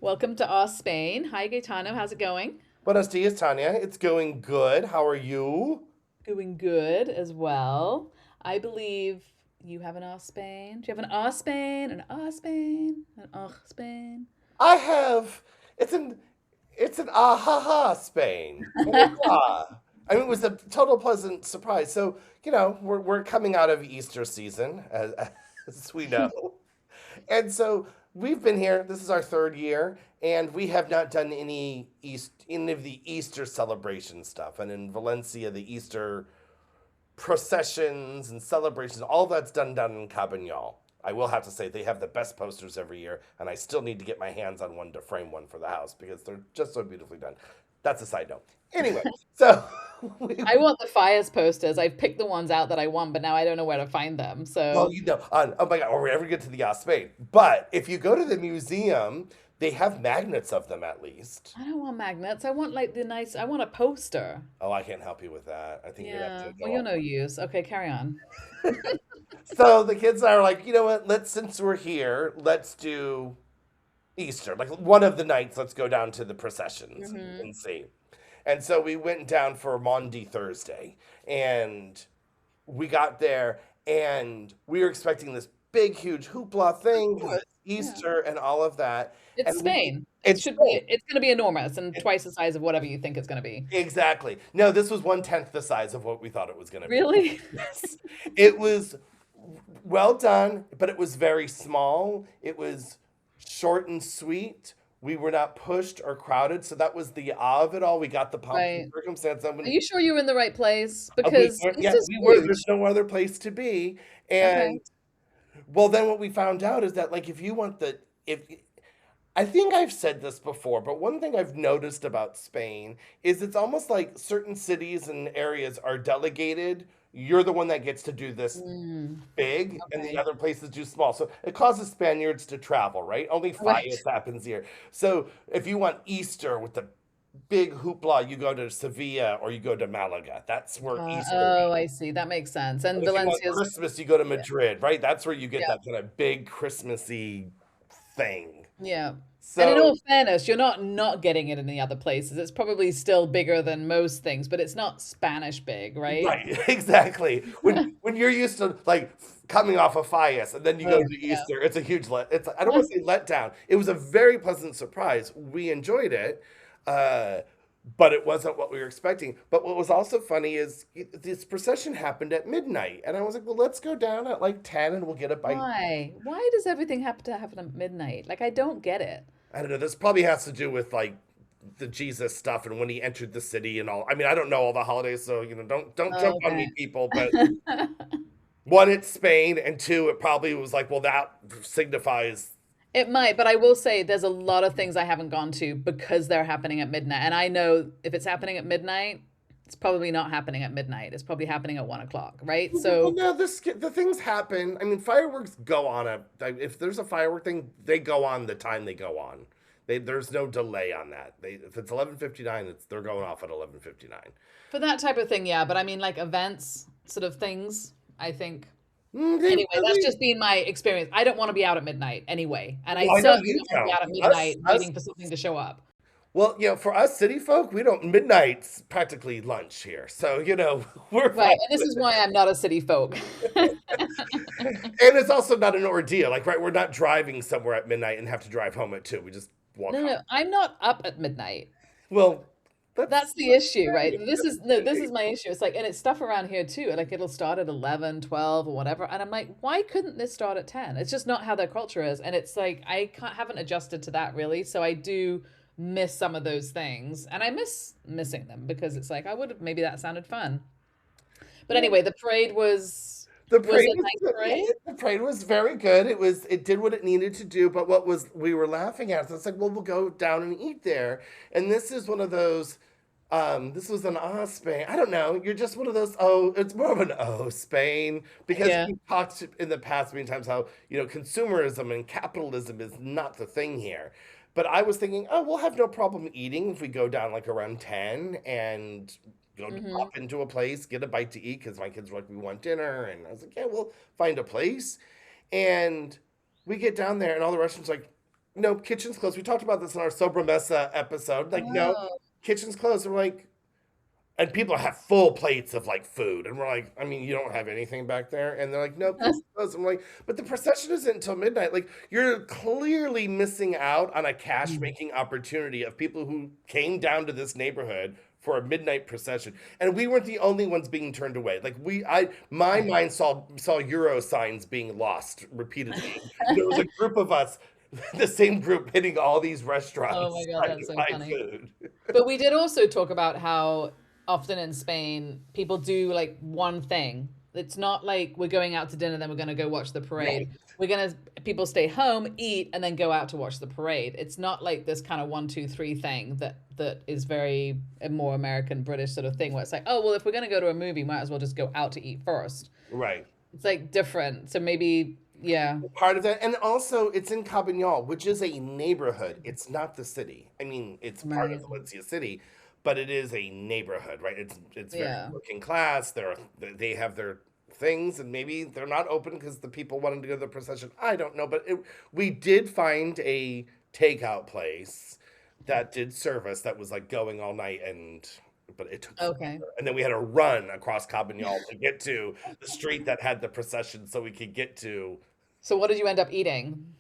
Welcome to Our Spain. Hi, Gaetano. How's it going? Buenos dias, Tanya. It's going good. How are you? Doing good as well. I believe you have an Our Spain. Do you have an Our Spain? An Our Spain? An Our Spain? I have. It's an. It's an ah ha ha Spain. I mean, it was a total pleasant surprise. So we're coming out of Easter season, as we know, and so we've been here. This is our third year, and we have not done any of the Easter celebration stuff. And in Valencia, the Easter processions and celebrations, all that's done down in Cabañal. I will have to say they have the best posters every year, and I still need to get my hands on one to frame one for the house because they're just so beautifully done. That's a side note. Anyway, so we, I want the fires posters. I've picked the ones out that I want, but now I don't know where to find them. well, So oh my God, or we ever get to the Spain. But if you go to the museum, they have magnets of them at least. I don't want magnets. I want like the nice, I want a poster. Oh, I can't help you with that. I think you'd have Yeah. to Well, go you're all. no use. Okay, carry on. So the kids are like, you know what? Since we're here, let's do Easter. Like one of the nights, let's go down to the processions Hmm. and see. And so we went down for Maundy Thursday, and we got there, and we were expecting this big, huge hoopla Of thing because course. it's Yeah. Easter and all of that. It's And Spain. It it's should be. Spain. It's going to be enormous and twice the size of whatever you think it's going to be. Exactly. No, this was 1/10 the size of what we thought it was going to be. Really? Yes. It was well done, but it was very small. It was short and sweet. We were not pushed or crowded, so that was the of it all. We got the pomp and Right. circumstance. Are you sure you were in the right place? We Because were, this yeah, is we were. There's huge. no other place to be. Okay. And well, then what we found out is that like if you want the if I think I've said this before, but one thing I've noticed about Spain is it's almost like certain cities and areas are delegated. You're the one that gets to do this Mm, big, and the okay. other places do small. So it causes Spaniards to travel, right? Only Right. Fiat happens here. So if you want Easter with the big hoopla, you go to Sevilla or you go to Malaga. That's where Easter Oh, is. I see. That makes sense. And And if you want Valencia's, Christmas, you go to yeah, Madrid, right? That's where you get yeah, that kind of big Christmassy thing. yeah. And in So all fairness, you're not getting it in the other places. It's probably still bigger than most things, but it's not Spanish big, right? right, exactly. When you're used to like coming off of Fias and then you go Oh, to yeah. Easter, it's a huge it's I don't want to say letdown. It was a very pleasant surprise. We enjoyed it. Uh but it wasn't what we were expecting. But what was also funny is this procession happened at midnight, and I was like, "Well, let's go down at like 10, and we'll get it by." Why? Why does everything have to happen at midnight? Like, I don't get it. I don't know. This probably has to do with like the Jesus stuff and when he entered the city and all. I mean, I don't know all the holidays, so don't jump Oh, on okay. me, people. But one, it's Spain, and two, it probably was like, well, that signifies. It might, but I will say there's a lot of things I haven't gone to because they're happening at midnight. And I know if it's happening at midnight, it's probably not happening at midnight. It's probably happening at 1 o'clock, right? Well, So, no, the things happen. I mean, fireworks go on if there's a firework thing, they go on the time they go on. There's no delay on that. If it's 11:59, they're going off at 11:59. for that type of thing, yeah. But I mean, like events, sort of things, I think. They Anyway, that's really. just been my experience. I don't want to be out at midnight anyway. And I Well, I know certainly you don't want to be don't. out at midnight Us waiting for something to show up. Well, for us city folk, we don't midnight's practically lunch here. So, we're Right. fine And this with is it. why I'm not a city folk. And it's also not an ordeal. Like, right, we're not driving somewhere at midnight and have to drive home at 2. We just walk No, home. no, I'm not up at midnight. Well, that's That's the issue, right? great. This is That's no, this great. is my issue. It's like, and it's stuff around here too. Like it'll start at 11, 12, or whatever. And I'm like, why couldn't this start at 10? It's just not how their culture is. And it's like, haven't adjusted to that really. So I do miss some of those things. And I miss missing them because it's like, I would have, maybe that sounded fun. But Yeah. anyway, the parade The was parade a was nice good. Yeah, parade. the parade was very good. It did what it needed to do. But what was we were laughing at? So it's like, well, we'll go down and eat there. And this is one of those. This was an Spain. I don't know. You're just one of those. Oh, it's more of an Spain because Yeah. we talked in the past many times how consumerism and capitalism is not the thing here. But I was thinking, oh, we'll have no problem eating if we go down like around 10 and Hmm. pop into a place, get a bite to eat because my kids were like, we want dinner. And I was like, yeah, we'll find a place. And we get down there, and all the restaurants are like, no, kitchen's closed. We talked about this in our Sobremesa episode. Like, no, Oh. kitchen's closed. And we're like, and people have full plates of like food, and we're like, I mean, you don't have anything back there, and they're like, no, kitchen's closed. I'm like, but the procession isn't until midnight. Like, you're clearly missing out on a cash Mm. making opportunity of people who came down to this neighborhood for a midnight procession, and we weren't the only ones being turned away. Like my Right. mind saw euro signs being lost repeatedly. There was a group of us, the same group, hitting all these Oh my restaurants God, trying to that's so find funny. food. But we did also talk about how often in Spain people do like one thing. It's not like we're going out to dinner, then we're going to go watch the Right. parade. People stay home, eat, and then go out to watch the parade. It's not like this kind of one, two, three thing that is very a more American British sort of thing where it's like, oh, well, if we're going to go to a movie, might as well just go out to eat first. Right. It's like different. So maybe, yeah, Part of that, and also it's in Cabanyol, which is a neighborhood. It's not the city. I mean, it's part of amazing. Valencia City, but it is a neighborhood, right? It's very Yeah. working class. They have their things, and maybe they're not open because the people wanted to go to the procession. I don't know, but we did find a takeout place that did service that was like going all night, and but it took Okay. forever. And then we had to run across Cabanyol to get to the street that had the procession so we could get to. So what did you end up eating?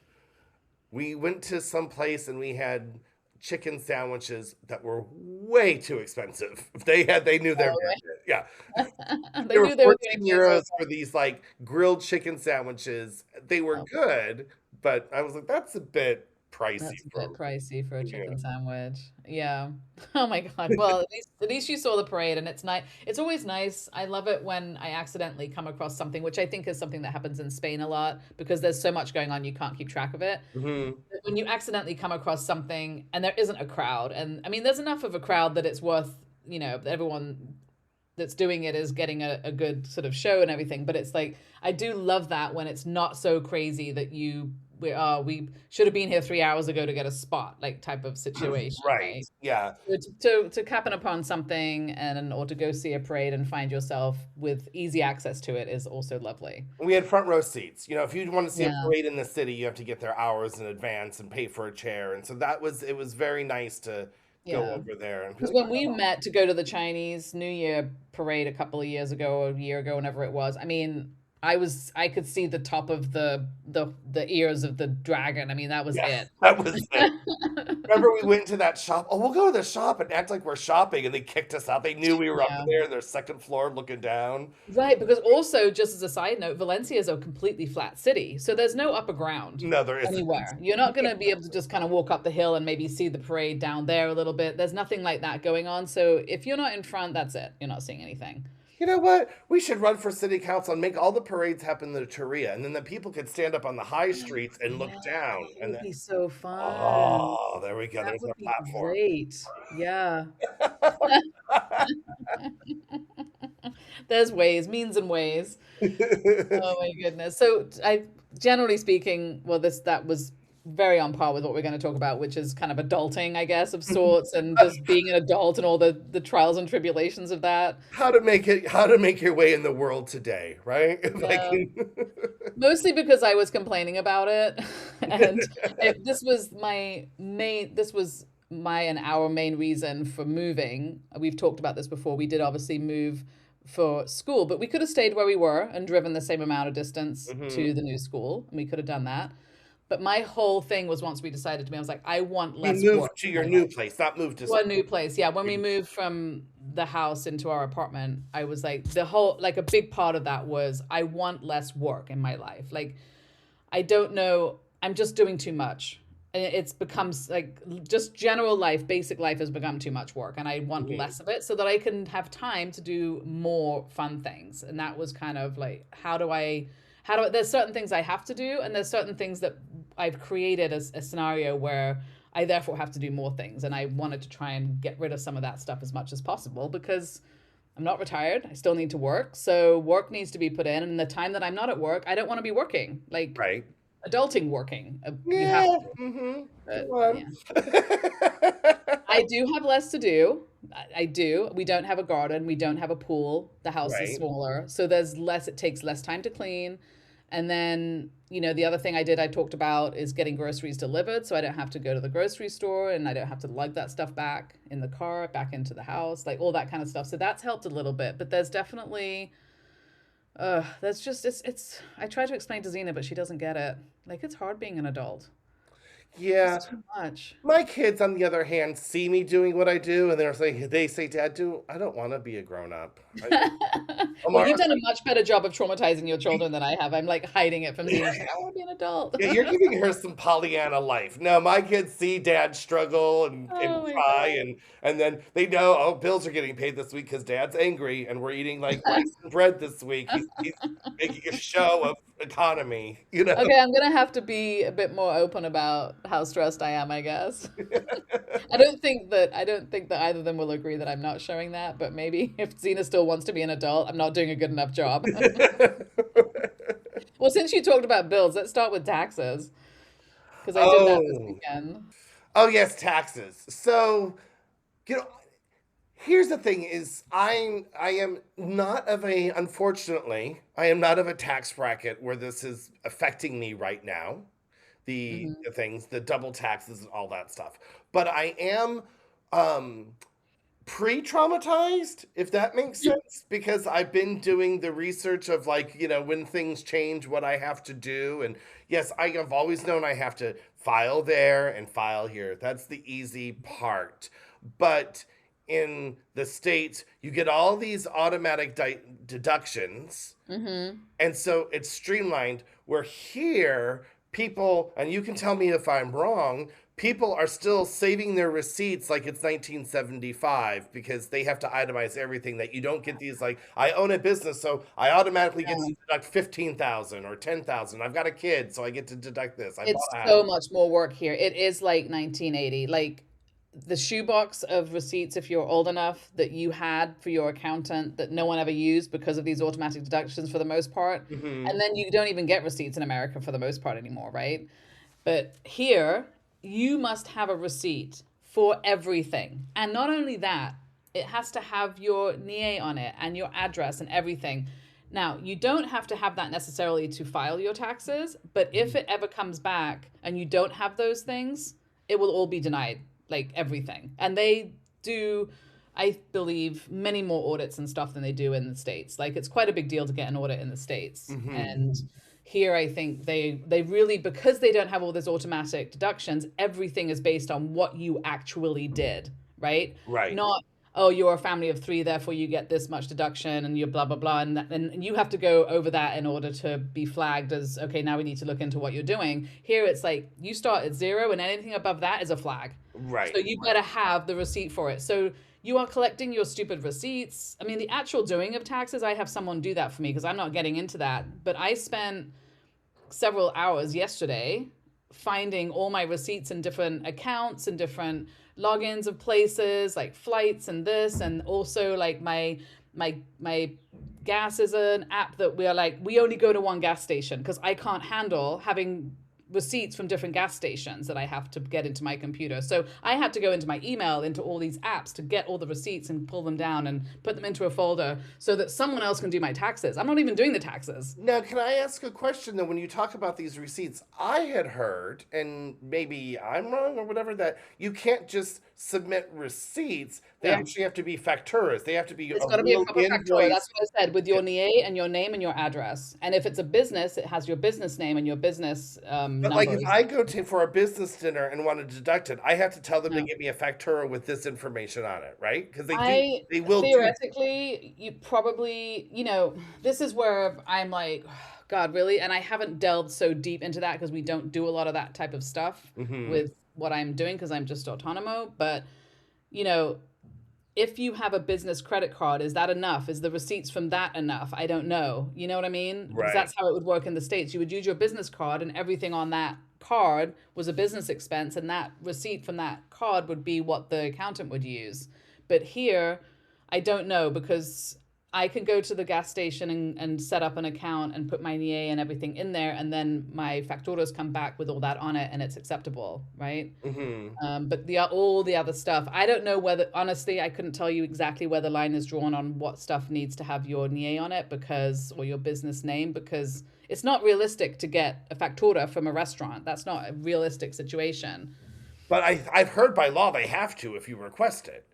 We went to some place and we had chicken sandwiches that were way too expensive. They knew their Oh, market. Yeah. they They were knew they were getting 14 you so euros for these like grilled chicken sandwiches. They were oh, good, but I was like, that's a bit pricey that's a bit for, pricey for a you know. chicken sandwich. Yeah. Oh my God. Well, at least you saw the parade and it's nice. It's always nice. I love it when I accidentally come across something, which I think is something that happens in Spain a lot because there's so much going on you can't keep track of it. Mhm. When you accidentally come across something and there isn't a crowd, and I mean there's enough of a crowd that it's worth, that everyone that's doing it is getting a good sort of show and everything, but it's like I do love that when it's not so crazy that we should have been here 3 hours ago to get a spot, like type of situation, Right. right? Yeah. To happen upon something and or to go see a parade and find yourself with easy access to it is also lovely. We had front row seats. If you want to see a Yeah. parade in the city, you have to get there hours in advance and pay for a chair. And so it was very nice to go Yeah. over there and be Because like, when we met to go to the Chinese New Year parade a couple of years ago, or a year ago, whenever it was, I mean, I could see the top of the ears of the dragon. I mean, that was yeah, it. that was it. Remember we went to that shop? Oh, we'll go to the shop and act like we're shopping, and they kicked us out. They knew we were up Yeah. there in their second floor looking down. Right, because also, just as a side note, Valencia is a completely flat city, so there's no upper ground No, there isn't. anywhere. You're not going to be able to just kind of walk up the hill and maybe see the parade down there a little bit. There's nothing like that going on. So if you're not in front, that's it. You're not seeing anything. You know what? We should run for city council and make all the parades happen in the Torria, and then the people could stand up on the high streets and look Yeah, down. that And would then, be so fun. oh, there we go. That There's would our be platform. great. Yeah. There's ways, means and ways. Oh my goodness. So I generally speaking, well, that was very on par with what we're going to talk about, which is kind of adulting, I guess, of sorts, and just being an adult and all the trials and tribulations of that. How to make your way in the world today, right? If I Yeah. can. Mostly because I was complaining about it, and this was my and our main reason for moving. We've talked about this before. We did obviously move for school, but we could have stayed where we were and driven the same amount of distance Mhm. to the new school, and we could have done that. But my whole thing was once we decided to move, I was like, I want You less work moved to in your my new life. place, not moved to To a school. new place. Yeah, when we moved from the house into our apartment, I was like like a big part of that was I want less work in my life. Like I don't know, I'm just doing too much. And it's becomes like just general life, basic life has become too much work and I want Mhm. less of it so that I can have time to do more fun things. And that was kind of like there's certain things I have to do and there's certain things that I've created as a scenario where I therefore have to do more things. And I wanted to try and get rid of some of that stuff as much as possible because I'm not retired. I still need to work. So work needs to be put in. And the time that I'm not at work, I don't want to be working, like Right. adulting working. You have Yeah. to, but Go on. yeah. I do have less to do. I do. We don't have a garden. We don't have a pool. The house is Right. smaller. So it takes less time to clean. And then, the other thing I talked about is getting groceries delivered so I don't have to go to the grocery store and I don't have to lug that stuff back in the car, back into the house, like all that kind of stuff. So that's helped a little bit. But there's definitely, that's just, I try to explain to Zena, but she doesn't get it. Like, it's hard being an adult. Yeah. It's too much. My kids, on the other hand, see me doing what I do, and they say, "Dad, I don't want to be a grown up." I'm Well, already, you've done a much better job of traumatizing your children than I have. I'm like hiding it from Zena. She's like, I want to be an adult. yeah, you're giving her some Pollyanna life. No, my kids see Dad struggle and Oh my cry, and then they know, oh, bills are getting paid this week because Dad's angry, and we're eating like rice and bread this week. He's making a show of economy, you know. Okay, I'm gonna have to be a bit more open about how stressed I am, I guess. I don't think that either of them will agree that I'm not showing that, but maybe if Zena still wants to be an adult, I'm not doing a good enough job. Well, since you talked about bills, let's start with taxes, because I did that this Oh, weekend. oh yes, taxes. So, you know, here's the thing is I am not of a unfortunately, I am not of a tax bracket where this is affecting me right now. Hmm. The things, the double taxes and all that stuff. But I am um pre-traumatized, if that makes sense, because I've been doing the research of like, when things change, what I have to do. And yes, I have always known I have to file there and file here. That's the easy part. But in the States, you get all these automatic deductions. Hmm. And so it's streamlined where here, people, and you can tell me if I'm wrong, people are still saving their receipts like it's 1975 because they have to itemize everything that you don't get these like I own a business so I automatically get to deduct 15,000 or 10,000. I've got a kid so I get to deduct this. I bought It's a so house. much more work here. It is like 1980. Like the shoebox of receipts, if you're old enough, that you had for your accountant that no one ever used because of these automatic deductions for the most part. Hmm. And then you don't even get receipts in America for the most part anymore, right? But here, you must have a receipt for everything. And not only that, it has to have your NIE on it and your address and everything. Now, you don't have to have that necessarily to file your taxes, but if it ever comes back and you don't have those things, it will all be denied, like everything. And they do, I believe, many more audits and stuff than they do in the States. Like it's quite a big deal to get an audit in the States. Hmm. And here I think they really, because they don't have all these automatic deductions, everything is based on what you actually did, right? Right. Not, oh, you're a family of three, therefore you get this much deduction and you're blah blah blah, and you have to go over that in order to be flagged as okay, now we need to look into what you're doing. Here it's like you start at zero and anything above that is a flag. So Right. you better have the receipt for it. So you are collecting your stupid receipts. I mean, the actual doing of taxes, I have someone do that for me because I'm not getting into that. But I spent several hours yesterday finding all my receipts in different accounts and different logins of places like flights and this, and also like my gas is an app that we are like we only go to one gas station because I can't handle having receipts from different gas stations that I have to get into my computer. So I had to go into my email, into all these apps to get all the receipts and pull them down and put them into a folder so that someone else can do my taxes. I'm not even doing the taxes. Now, can I ask a question though? When you talk about these receipts, I had heard, and maybe I'm wrong or whatever, that you can't just submit receipts. They No. actually have to be facturas. They have to be It's a got to be a real proper factura. invoice. That's what I said with your NIE and your name and your address. And if it's a business, it has your business name and your business But like if numbers. I go to for a business dinner and want to deduct it, I have to tell them to No. give me a factura with this information on it, right? Because I they will do. theoretically, you probably, this is where I'm like, God, really? And I haven't delved so deep into that because we don't do a lot of that type of stuff Hmm. with what I'm doing because I'm just autonomo. But, you know, if you have a business credit card, is that enough? Is the receipts from that enough? I don't know. You know what I mean? Because Right. that's how it would work in the States. You would use your business card, and everything on that card was a business expense, and that receipt from that card would be what the accountant would use. But here, I don't know because I can go to the gas station and set up an account and put my NIE and everything in there, and then my facturas come back with all that on it, and it's acceptable, right? Hmm. But the all the other stuff, I don't know whether, honestly, I couldn't tell you exactly where the line is drawn on what stuff needs to have your NIE on it because, or your business name, because it's not realistic to get a factura from a restaurant. That's not a realistic situation. But I've heard by law they have to if you request it.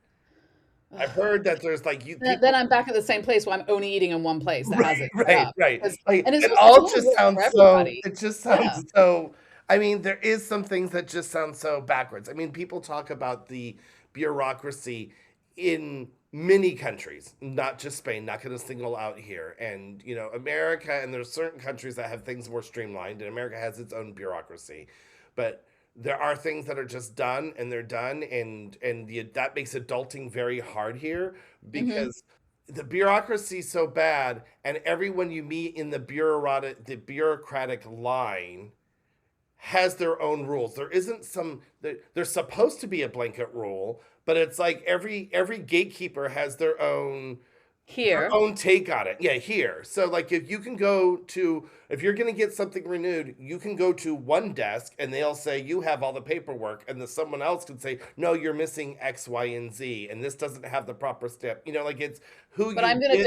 I've heard that there's like you Then people. I'm back at the same place where I'm only eating in one place that Right, has it set right, up. right. 'Cause- Like and it's it just, it's a all lot of just work for sounds so. everybody. It just Yeah. sounds so. I mean, there is some things that just sound so backwards. I mean, people talk about the bureaucracy in many countries, not just Spain. Not going to single out here, and America. And there's certain countries that have things more streamlined, and America has its own bureaucracy, but there are things that are just done and they're done, that makes adulting very hard here Hmm. because the bureaucracy is so bad, and everyone you meet in the bureaucratic line has their own rules. There isn't there's supposed to be a blanket rule, but it's like every gatekeeper has their Here. own take on it. Yeah, here. So like if you're going to get something renewed, you can go to one desk and they'll say you have all the paperwork, and then someone else can say no, you're missing X, Y, and Z, and this doesn't have the proper step. Like it's who But you get. I'm going to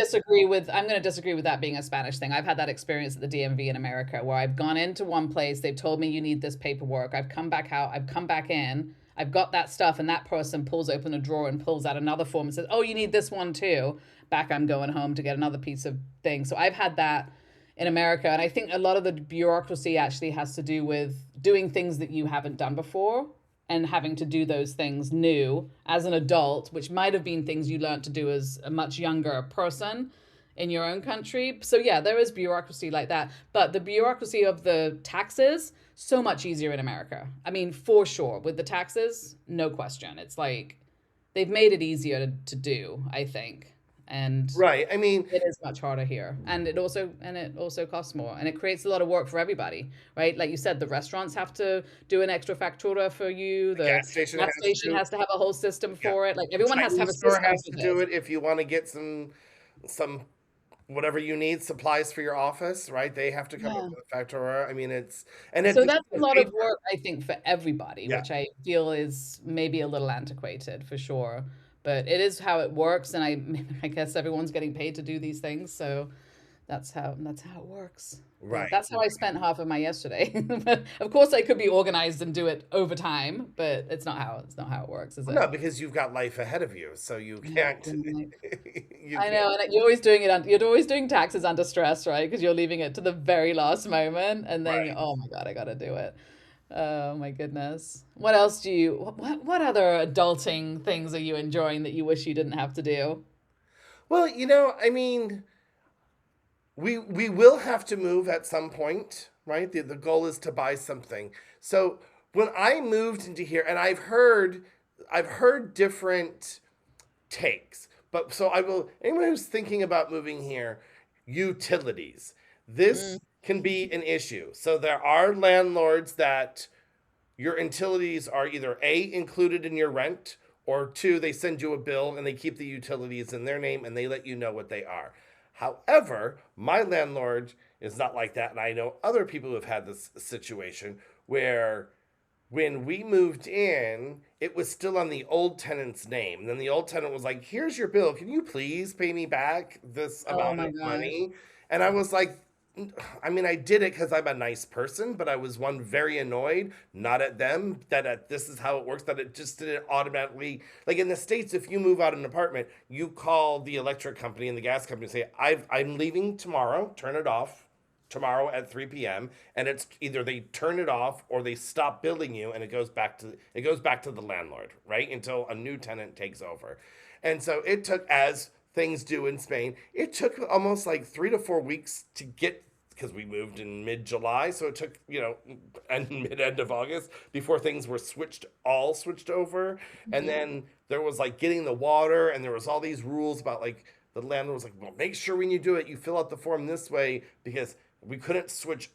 disagree with that being a Spanish thing. I've had that experience at the DMV in America where I've gone into one place, they've told me you need this paperwork. I've come back out, I've come back in, I've got that stuff, and that person pulls open a drawer and pulls out another form and says, "Oh, you need this one too." Back I'm going home to get another piece of thing. So I've had that in America, and I think a lot of the bureaucracy actually has to do with doing things that you haven't done before and having to do those things new as an adult, which might have been things you learned to do as a much younger person in your own country. So yeah, there is bureaucracy like that, but the bureaucracy of the taxes so much easier in America. I mean, for sure, with the taxes, no question. It's like they've made it easier to do, I think. And Right. I mean, it is much harder here, and it also costs more, and it creates a lot of work for everybody, right? Like you said, the restaurants have to do an extra factura for you. the The gas station gas has to station do. has to have a whole system Yeah. for it. Like The everyone has to have a Chinese store system has for to do this. it if you want to get some whatever you need, supplies for your office, right? They have to come up Yeah. with a factura. I mean, it So just that's a with lot of paper. work, I think, for everybody, Yeah. which I feel is maybe a little antiquated for sure. But it is how it works, and I guess everyone's getting paid to do these things, so that's how it works. But Right. that's how I spent half of my yesterday. But of course, I could be organized and do it over time, but it's not how it works, is Well, it? no, because you've got life ahead of you, so you Yeah, can't you I can't. know, and you're always doing it. You're always doing taxes under stress, right? Because you're leaving it to the very last moment, and then Right. oh my God, I gotta do it. Oh my goodness. What else do you? What other adulting things are you enjoying that you wish you didn't have to do? Well, I mean, we will have to move at some point, right? The goal is to buy something. So when I moved into here, and I've heard different takes, but so I will. Anyone who's thinking about moving here, utilities. Mm, This can be an issue. So there are landlords that your utilities are either A, included in your rent, or two, they send you a bill and they keep the utilities in their name and they let you know what they are. However, my landlord is not like that. And I know other people who have had this situation where when we moved in, it was still on the old tenant's name. And then the old tenant was like, "Here's your bill. Can you please pay me back this oh amount my of gosh. money?" And I was like, I mean, I did it because I'm a nice person, but I was one very annoyed, not at them, this is how it works, that it just didn't automatically. Like in the States, if you move out of an apartment, you call the electric company and the gas company and say, I'm leaving tomorrow, turn it off tomorrow at 3 p.m. And it's either they turn it off or they stop billing you, and it goes back to the landlord, right? Until a new tenant takes over. And so it took, as things do in Spain, it took almost like 3 to 4 weeks to get, because we moved in mid-July, so it took, and mid-end of August before things were switched over. And Mhm. then there was like getting the water, and there was all these rules about, like, the landlord was like, "Well, make sure when you do it, you fill out the form this way," because we couldn't switch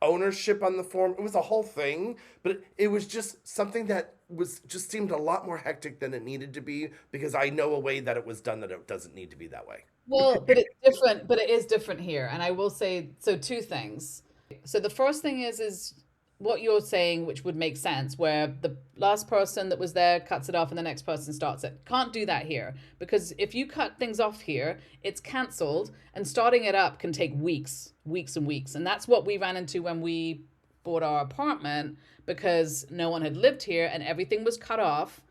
ownership on the form. It was a whole thing, but it was just something that was just seemed a lot more hectic than it needed to be because I know a way that it was done that it doesn't need to be that way. Well, but it's different, but it is different here. And I will say, so two things. So the first thing is what you're saying, which would make sense, where the last person that was there cuts it off and the next person starts it. Can't do that here because if you cut things off here, it's cancelled and starting it up can take weeks, weeks and weeks. And that's what we ran into when we bought our apartment because no one had lived here and everything was cut off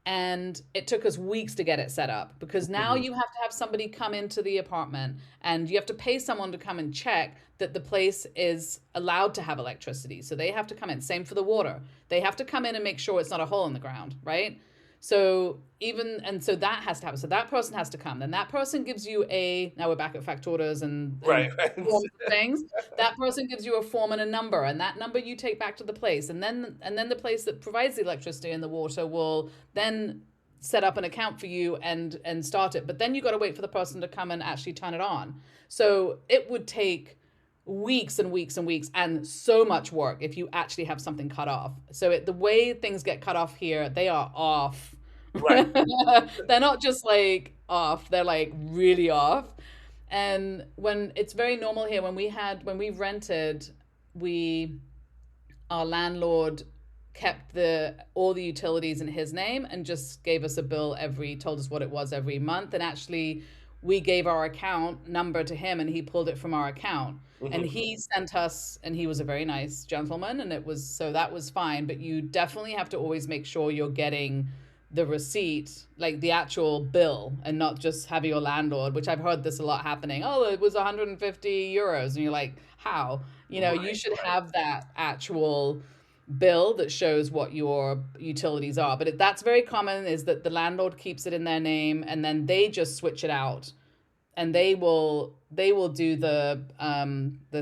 and it took us weeks to get it set up because now Mhm. you have to have somebody come into the apartment and you have to pay someone to come and check that the place is allowed to have electricity. So they have to come in. Same for the water. They have to come in and make sure it's not a hole in the ground, right? So so that has to happen. So that person has to come. Then that person gives you now we're back at factoras Right, and right. forms of things. That person gives you a form and a number, and that number you take back to the place. And then the place that provides the electricity and the water will then set up an account for you and start it. But then you got to wait for the person to come and actually turn it on. So it would take weeks and weeks and weeks and so much work if you actually have something cut off. So the way things get cut off here, they are off. Right. They're not just like off, they're like really off. And when it's very normal here, when we rented, we our landlord kept the all the utilities in his name and just gave us a bill told us what it was every month. And actually we gave our account number to him and he pulled it from our account and Mhm. he sent us, and he was a very nice gentleman, and that was fine. But you definitely have to always make sure you're getting the receipt, like the actual bill, and not just have your landlord, which I've heard this a lot happening. Oh, it was 150 euros. And you're like, how? You Right, should right. have that actual bill that shows what your utilities are. But that's very common, is that the landlord keeps it in their name and then they just switch it out, and they will do the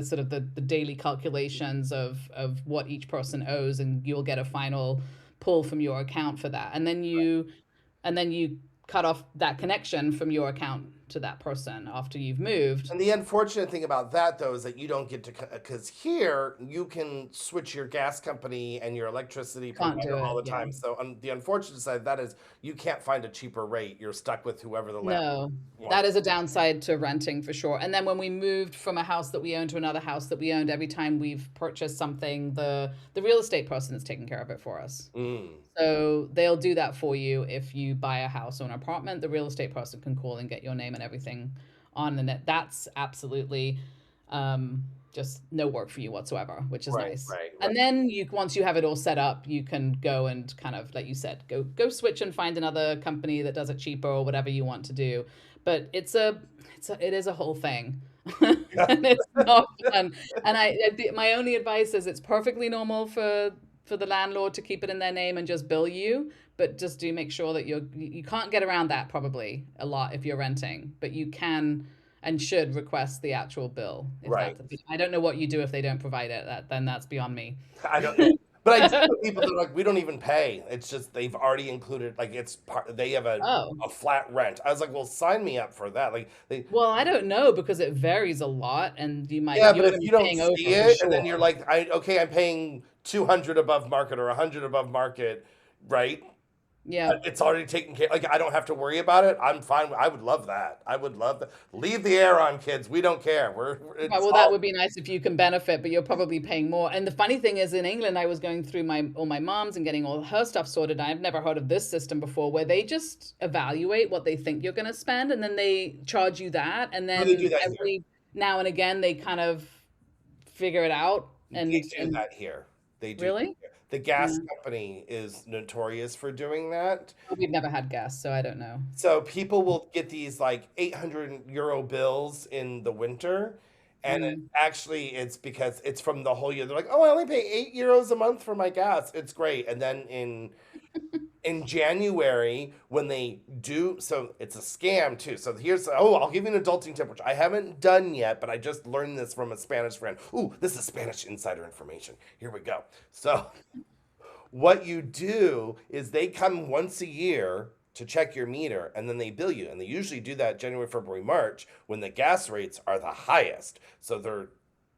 sort of the daily calculations of what each person owes, and you'll get a final pull from your account for that. And then you cut off that connection from your account to that person after you've moved. And the unfortunate thing about that, though, is that you don't get to, because here you can switch your gas company and your electricity Can't do provider all it, the yeah. time. So, the unfortunate side of that is you can't find a cheaper rate. You're stuck with whoever the landlord No, that wants. is a downside to renting for sure. And then when we moved from a house that we owned to another house that we owned, every time we've purchased something, the real estate person is taking care of it for us. Mm, So they'll do that for you if you buy a house or an apartment. The real estate person can call and get your name and everything on the net. That's absolutely um, just no work for you whatsoever, which is right, nice. right, right. And then once you have it all set up, you can go and kind of, like you said, go switch and find another company that does it cheaper or whatever you want to do. But it is a whole thing. And it's not fun. And my only advice is it's perfectly normal for the landlord to keep it in their name and just bill you, but just do make sure that you can't get around that probably a lot if you're renting, but you can and should request the actual bill if Right. I don't know what you do if they don't provide it. Then that's beyond me. I don't know. But I do know people that are like, we don't even pay. It's just they've already included, like, it's part, they have Oh, a flat rent. I was like, well, sign me up for that. Like, well, I don't know because it varies a lot, and yeah, but you're if going to you be don't paying see over for it, and then you're sure. like, okay, I'm paying 200 above market or 100 above market, right? Yeah. It's already taken care. Like, I don't have to worry about it. I'm fine. I would love that. I would love that. Leave the air on, kids. We don't care. Right, It's well, that all would be nice if you can benefit, but you're probably paying more. And the funny thing is, in England, I was going through all my mom's and getting all her stuff sorted. I've never heard of this system before, where they just evaluate what they think you're going to spend, and then they charge you that, and they do then that here. every now and again they kind of figure it out. They do And that here. They do that really, here. The yeah, gas company is notorious for doing that. well, we've never had gas, so I don't know. So people will get these like 800 euro bills in the winter, and Mm. it's because it's from the whole year. They're like, "Oh, I only pay 8 euros a month for my gas. It's great." And then in January when they do, so it's a scam too. So I'll give you an adulting tip, which I haven't done yet, but I just learned this from a Spanish friend. Ooh, this is Spanish insider information. Here we go. So what you do is they come once a year to check your meter and then they bill you. And they usually do that January, February, March when the gas rates are the highest. So they're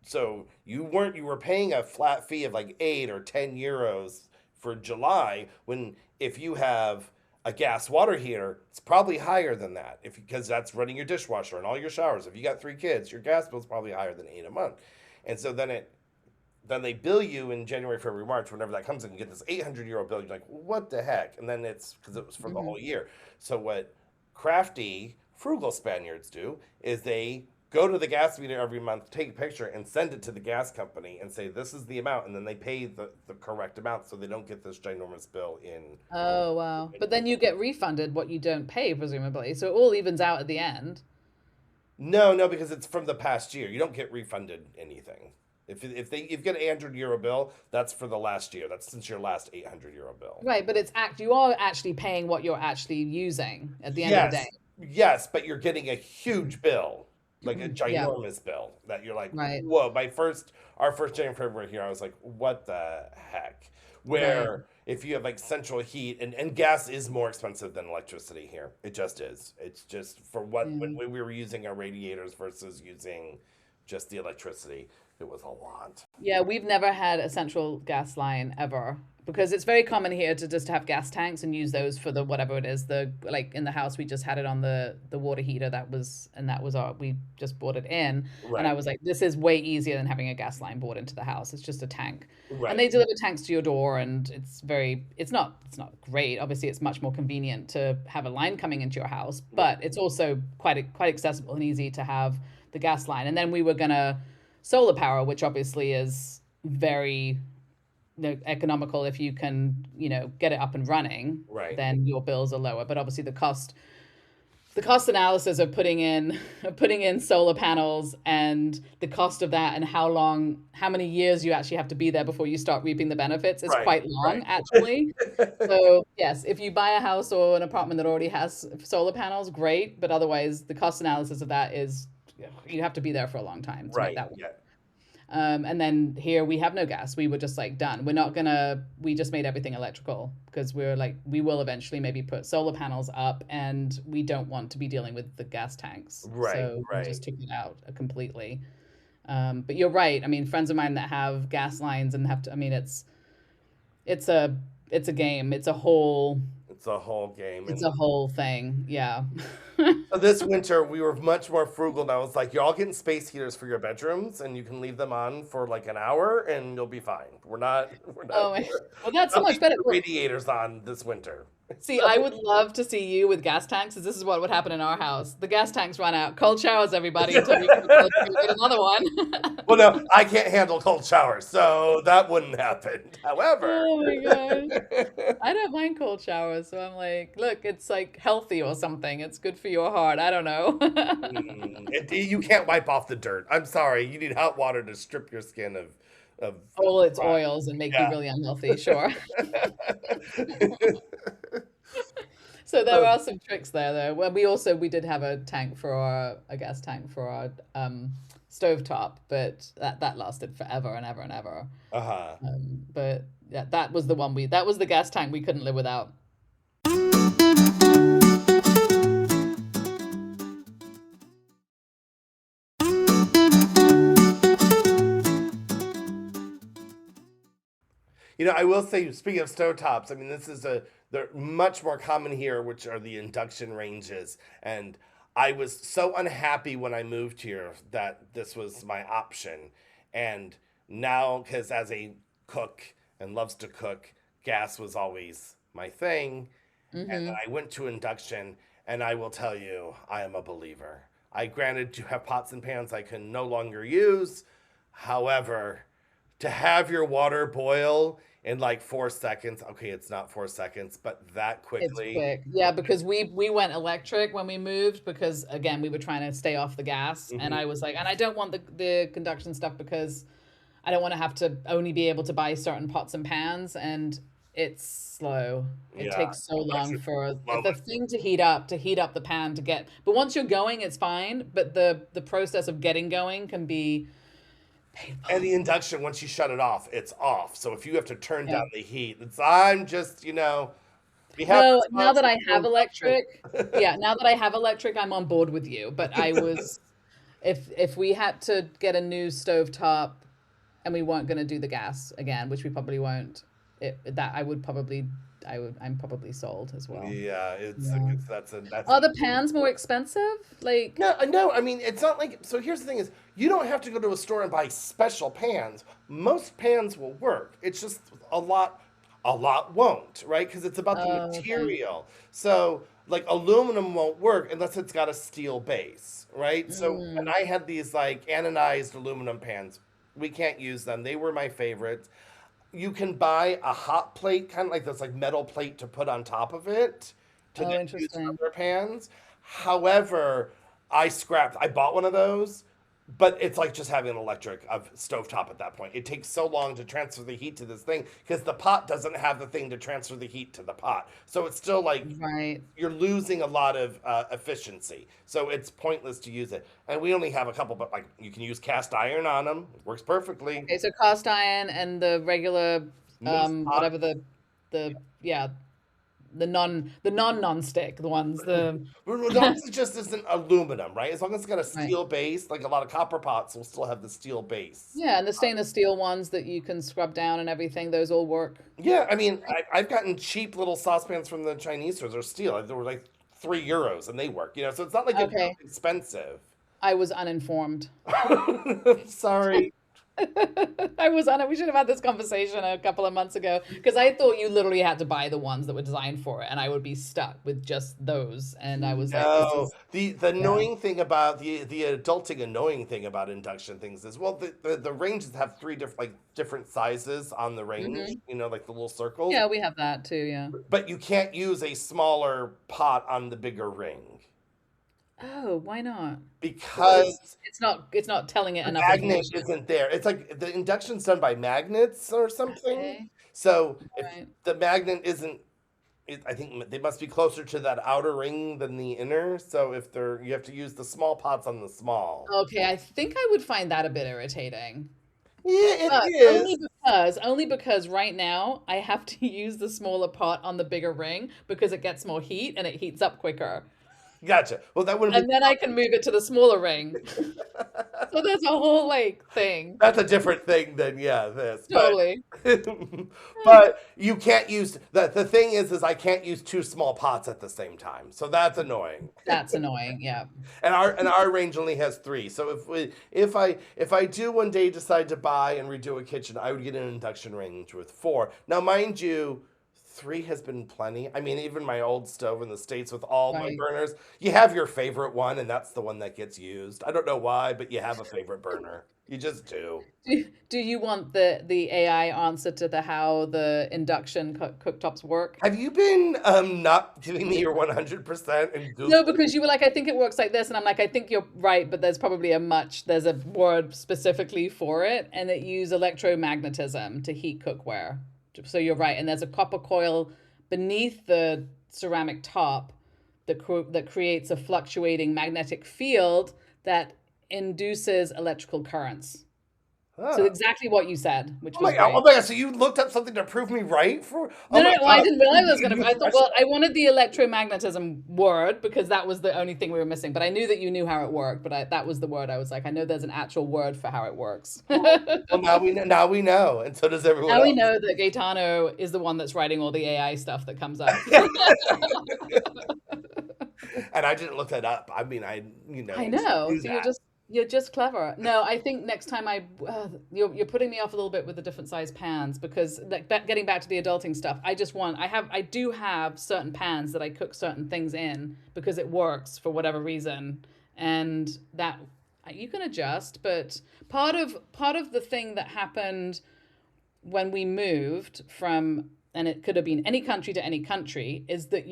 So you were paying a flat fee of like 8 or 10 euros for July when if you have a gas water heater, it's probably higher than that. If because that's running your dishwasher and all your showers. If you got 3 kids, your gas bill's probably higher than 8 a month. And so then they bill you in January, February, March, whenever that comes in, you get this 800 euro bill. You're like, what the heck? And then it's because it was for the Hmm. whole year. So what crafty, frugal Spaniards do is they go to the gas meter every month, take a picture, and send it to the gas company and say, this is the amount. And then they pay the correct amount so they don't get this ginormous bill in. Oh, wow. But then you get refunded what you don't pay, presumably. So it all evens out at the end. No, no, because it's from the past year. You don't get refunded anything. If you get an 800 euro bill, that's for the last year. That's since your last 800 euro bill. Right, but you are actually paying what you're actually using at the end of the day. Yes, yes, but you're getting a huge bill, like a Yeah, ginormous bill that you're like, right, whoa. Our first January, February here, I was like, what the heck? right. Where if you have like central heat and gas is more expensive than electricity here. It just is. It's just for what Yeah. when we were using our radiators versus using just the electricity, it was a lot. Yeah, we've never had a central gas line ever because it's very common here to just have gas tanks and use those for the whatever it is. The like in the house we just had it on the water heater that was our we just brought it in and I Right, was like this is way easier than having a gas line brought into the house. It's just a tank. And right, they deliver tanks to your door and it's not great. Obviously it's much more convenient to have a line coming into your house, right, but it's also quite accessible and easy to have the gas line. And then we were gonna solar power, which obviously is very economical if you can, get it up and running, right, then your bills are lower. But obviously the cost analysis of putting in of putting in solar panels and the cost of that and how many years you actually have to be there before you start reaping the benefits is right, quite long, right. actually. So yes, if you buy a house or an apartment that already has solar panels, great. But otherwise, the cost analysis of that is you have to be there for a long time to make Right, that work. yeah. And then here we have no gas. We were just like done. We just made everything electrical because we were like, we will eventually maybe put solar panels up and we don't want to be dealing with the gas tanks. Right, So we right. just took it out completely. But you're right. I mean, friends of mine that have gas lines and have to, I mean, it's a, it's a game. It's a whole game. It's And a whole thing. Yeah. so this winter we were much more frugal. And I was like, you're all getting space heaters for your bedrooms and you can leave them on for like an hour and you'll be fine. Oh, well, that's so Not much leaving better. the radiators on this winter. See, I would love to see you with gas tanks, because this is what would happen in our house. The gas tanks run out. Cold showers, everybody, until we get another one. Well, no, I can't handle cold showers, so that wouldn't happen. However, Oh my gosh. I don't mind cold showers, so I'm like, look, it's like healthy or something. It's good for your heart. I don't know. you can't wipe off the dirt. I'm sorry. You need hot water to strip your skin of All its rot. oils and make you Yeah. really unhealthy, sure. So there Um, are some tricks there, though. Well, we did have a gas tank for our stovetop, but that lasted forever and ever and ever. uh-huh. But yeah, that was the gas tank we couldn't live without. I will say, speaking of stovetops, I mean, they're much more common here, which are the induction ranges. And I was so unhappy when I moved here that this was my option. And now, because as a cook and loves to cook, gas was always my thing. And then Hmm. I went to induction, and I will tell you, I am a believer. I granted to have pots and pans I can no longer use. However, to have your water boil in like 4 seconds, okay, it's not 4 seconds, but that It's quickly. quick. Yeah, because we went electric when we moved because again, we were trying to stay off the gas and Mhm. I was like, and I don't want the conduction stuff because I don't want to have to only be able to buy certain pots and pans and it's slow. It Yeah, takes so long induction for is slow, the thing to heat up the pan to get. But once you're going, it's fine, but the process of getting going can be and painful. the induction, once you shut it off, it's off. So if you have to turn Yeah. down the heat, I'm just, we have No, now that I responsible have induction. electric, yeah, now that I have electric, I'm on board with you. But I was If we had to get a new stovetop and we weren't going to do the gas again, which we probably won't, that I would probably, I'm probably sold as well. Yeah, Yeah. that's Are an the pans more expensive? Like, no, no. I mean, it's not like. So here's the thing: is you don't have to go to a store and buy special pans. Most pans will work. It's just a lot won't, right? Because it's about the oh, okay. material. So like aluminum won't work unless it's got a steel base, right? So and Mm. I had these like anodized aluminum pans. We can't use them. They were my favorites. You can buy a hot plate, kind of like this like metal plate to put on top of it to then Oh, use in interesting. other pans. However, I bought one of those, but it's like just having an electric of stovetop at that point. It takes so long to transfer the heat to this thing because the pot doesn't have the thing to transfer the heat to the pot. So it's still like Right. you're losing a lot of efficiency. So it's pointless to use it. And we only have a couple, but like you can use cast iron on them. It works perfectly. Okay, so cast iron and the regular, Moose pot. whatever the yeah, the non-stick, the ones, the Well, as long as it just isn't aluminum, right? As long as it's got a right. steel base, like a lot of copper pots will still have the steel base. Yeah, and the stainless steel ones that you can scrub down and everything, those all work. Yeah, I mean, I've gotten cheap little saucepans from the Chinese stores. They're steel. Like, they were like €3, and they work. So it's not like it's Okay, expensive. I was uninformed. Sorry. I was on it. We should have had this conversation a couple of months ago because I thought you literally had to buy the ones that were designed for it, and I would be stuck with just those. And I was like, "This No, is the yeah, annoying thing about the adulting annoying thing about induction things is well the ranges have three different sizes on the range, hmm like the little circles, yeah, we have that too. Yeah. but you can't use a smaller pot on the bigger ring Oh, why not? It's because it's not telling it the enough magnet information. isn't there. It's like the induction's done by magnets or something. Okay, So all if right. the magnet isn't I think they must be closer to that outer ring than the inner. So if they're, you have to use the small pots on the small. Okay, I think I would find that a bit irritating. Yeah, it But is. only because right now I have to use the smaller pot on the bigger ring because it gets more heat and it heats up quicker. Gotcha. Well, that wouldn't be. And then I can move it to the smaller ring. So there's a whole like thing. That's a different thing than yeah this, but Totally. but you can't use the thing is I can't use two small pots at the same time, so that's annoying. That's annoying. Yeah. And our range only has three, so if I do one day decide to buy and redo a kitchen, I would get an induction range with four. Now, mind you. Three has been plenty. I mean, even my old stove in the States with all my Right. burners, you have your favorite one, and that's the one that gets used. I don't know why, but you have a favorite burner. You just do. Do you want the AI answer to the how the induction cooktops work? Have you been not giving me your 100% and No, Googling? because you were like, I think it works like this, and I'm like, I think you're right, but there's a word specifically for it, and it uses electromagnetism to heat cookware. So you're right, and there's a copper coil beneath the ceramic top that creates a fluctuating magnetic field that induces electrical currents. So Huh. exactly what you said, which Oh was my god! Oh great. my god! So you looked up something to prove me right for? Oh No, my no, I god! didn't realize I was You gonna. I thought, crushed well, I wanted the electromagnetism word because that was the only thing we were missing. But I knew that you knew how it worked. But that was the word. I was like, I know there's an actual word for how it works. Cool. Well, now we know. Now we know, and so does everyone Now we else. know that Gaetano is the one that's writing all the AI stuff that comes up. And I didn't look that up. I mean, I just know. do So that. you're just clever. No, I think next time you're putting me off a little bit with the different size pans because like getting back to the adulting stuff, I do have certain pans that I cook certain things in because it works for whatever reason, and that you can adjust. But part of the thing that happened when we moved from, and it could have been any country to any country, is that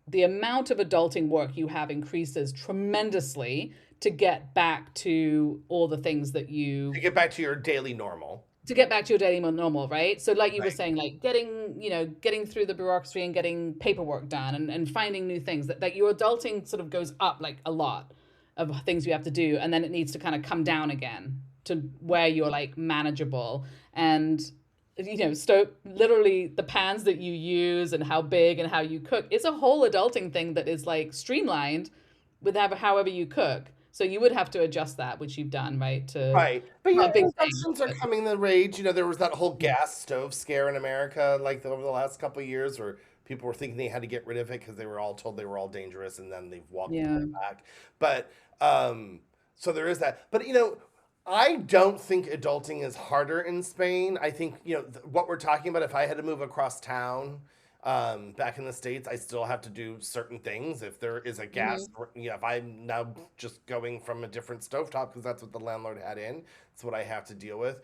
the amount of adulting work you have increases tremendously to get back to all the things that To you get back to your daily normal. to get back to your daily normal, right? So like you were Right. saying, like getting through the bureaucracy and getting paperwork done and finding new things that your adulting sort of goes up like a lot of things you have to do, and then it needs to kind of come down again to where you're like manageable. And literally the pans that you use and how big and how you cook, it's a whole adulting thing that is like streamlined with however you cook. So you would have to adjust that, which you've done, right? To Right. But not a big thing, inductions are but coming the rage. There was that whole gas stove scare in America, like over the last couple of years, where people were thinking they had to get rid of it because they were all told they were all dangerous, and then they've walked yeah. it back. But so there is that. But I don't think adulting is harder in Spain. I think what we're talking about. If I had to move across town, back in the States, I still have to do certain things. If there is a gas, Hmm. if I'm now just going from a different stovetop because that's what the landlord had in, it's what I have to deal with.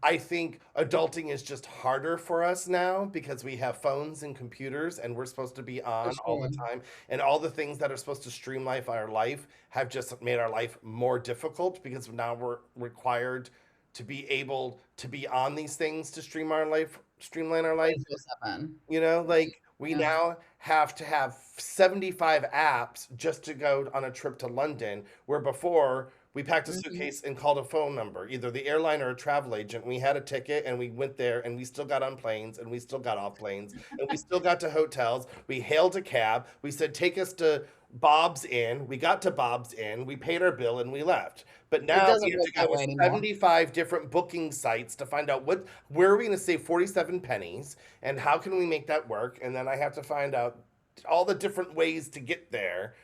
I think adulting is just harder for us now because we have phones and computers and we're supposed to be For on all the sure. time. And all the things that are supposed to streamline our life have just made our life more difficult because now we're required to be able to be on these things to streamline our life. 24/7. Like we Yeah. now have to have 75 apps just to go on a trip to London, where before we packed a Hmm. suitcase and called a phone number, either the airline or a travel agent. We had a ticket and we went there and we still got on planes and we still got off planes and we still got to hotels. We hailed a cab. We said, take us to Bob's Inn. We got to Bob's Inn. We paid our bill and we left. But It now we doesn't have work to that go to way anymore. 75 different booking sites to find out where are we going to save 47 pennies and how can we make that work? And then I have to find out all the different ways to get there.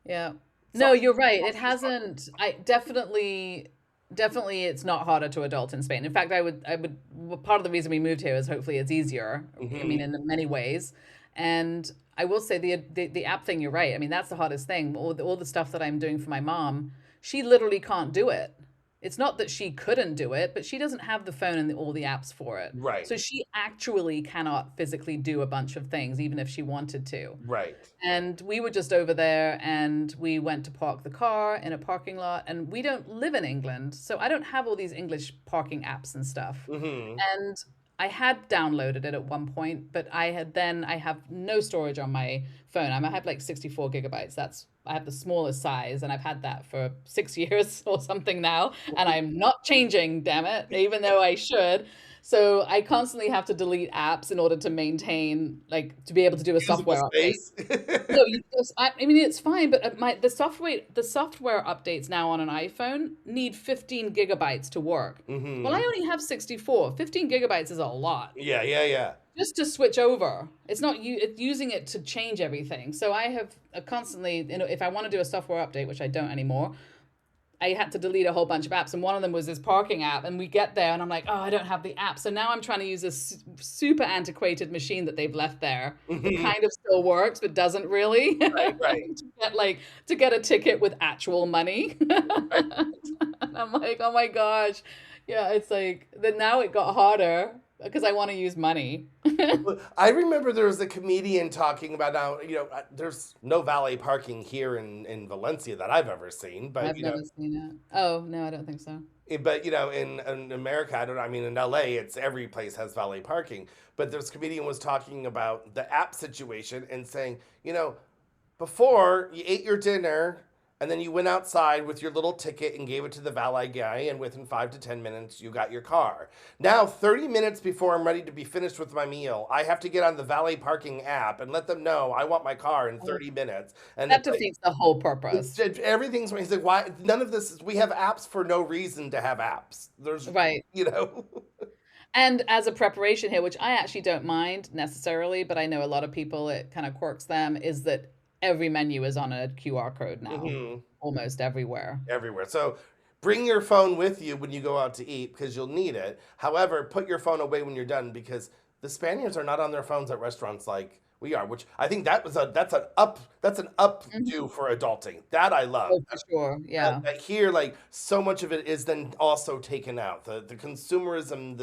Yeah. So No, you're right. It hasn't. I definitely it's not harder to adult in Spain. In fact, I would well, part of the reason we moved here is hopefully it's easier. I mean, hmm in many ways. And I will say the app thing, you're right. I mean, that's the hardest thing. All the stuff that I'm doing for my mom, she literally can't do it. It's not that she couldn't do it, but she doesn't have the phone and all the apps for it. right, So she actually cannot physically do a bunch of things, even if she wanted to. right. And we were just over there and we went to park the car in a parking lot. And we don't live in England. So I don't have all these English parking apps and stuff. hmm And I had downloaded it at one point, but I have no storage on my phone. I have like 64 gigabytes. I have the smallest size and I've had that for 6 years or something now. And I'm not changing, damn it, even though I should. So I constantly have to delete apps in order to maintain, like, to be able to do a Usable software update. space. No, I mean it's fine, but my the software updates now on an iPhone need 15 gigabytes to work. Well, I hmm only have 64. 15 gigabytes is a lot Yeah, yeah, yeah. just to switch over. It's using it to change everything. So I have constantly, if I want to do a software update, which I don't anymore, I had to delete a whole bunch of apps, and one of them was this parking app. And we get there, and I'm like, oh, I don't have the app. So now I'm trying to use this super antiquated machine that they've left there that hmm kind of still works, but doesn't really, Right, right, to get a ticket with actual money. right. And I'm like, oh my gosh, yeah. It's like that now. It got harder because I want to use money. Well, I remember there was a comedian talking about how, there's no valet parking here in Valencia that I've ever seen, but I've never seen it. Oh no, I don't think so. in America, I don't know, I mean, in LA, it's every place has valet parking. But this comedian was talking about the app situation and saying, before you ate your dinner and then you went outside with your little ticket and gave it to the valet guy, and within 5 to 10 minutes, you got your car. Now, 30 minutes before I'm ready to be finished with my meal, I have to get on the valet parking app and let them know I want my car in Oh, 30 minutes. And that it's like, defeats the whole purpose. everything's, he's like, why? None of this, we have apps for no reason to have apps. There's, Right. you know, And as a preparation here, which I actually don't mind necessarily, but I know a lot of people, it kind of quirks them, is that every menu is on a QR code now, mhm, almost everywhere. everywhere. So bring your phone with you when you go out to eat because you'll need it. However, put your phone away when you're done because the Spaniards are not on their phones at restaurants like we are, which I think that's an Mhm. updo for adulting. That I love. Oh, for sure. Yeah. That here, like so much of it is then also taken out. The consumerism,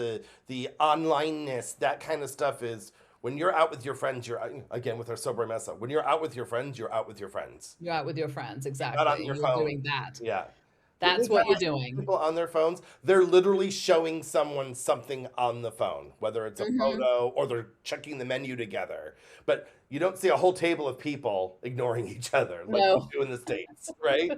the onlineness, that kind of stuff is when you're out with your friends. You're again with our sober mesa. When you're out with your friends, you're out with your friends. You're out with your friends. Not on Exactly. your You're phone. doing that. Yeah. That's what Anytime you're I see doing. people on their phones, they're literally showing someone something on the phone, whether it's a Hmm. photo or they're checking the menu together. But you don't see a whole table of people ignoring each other like you No, do in the States, right?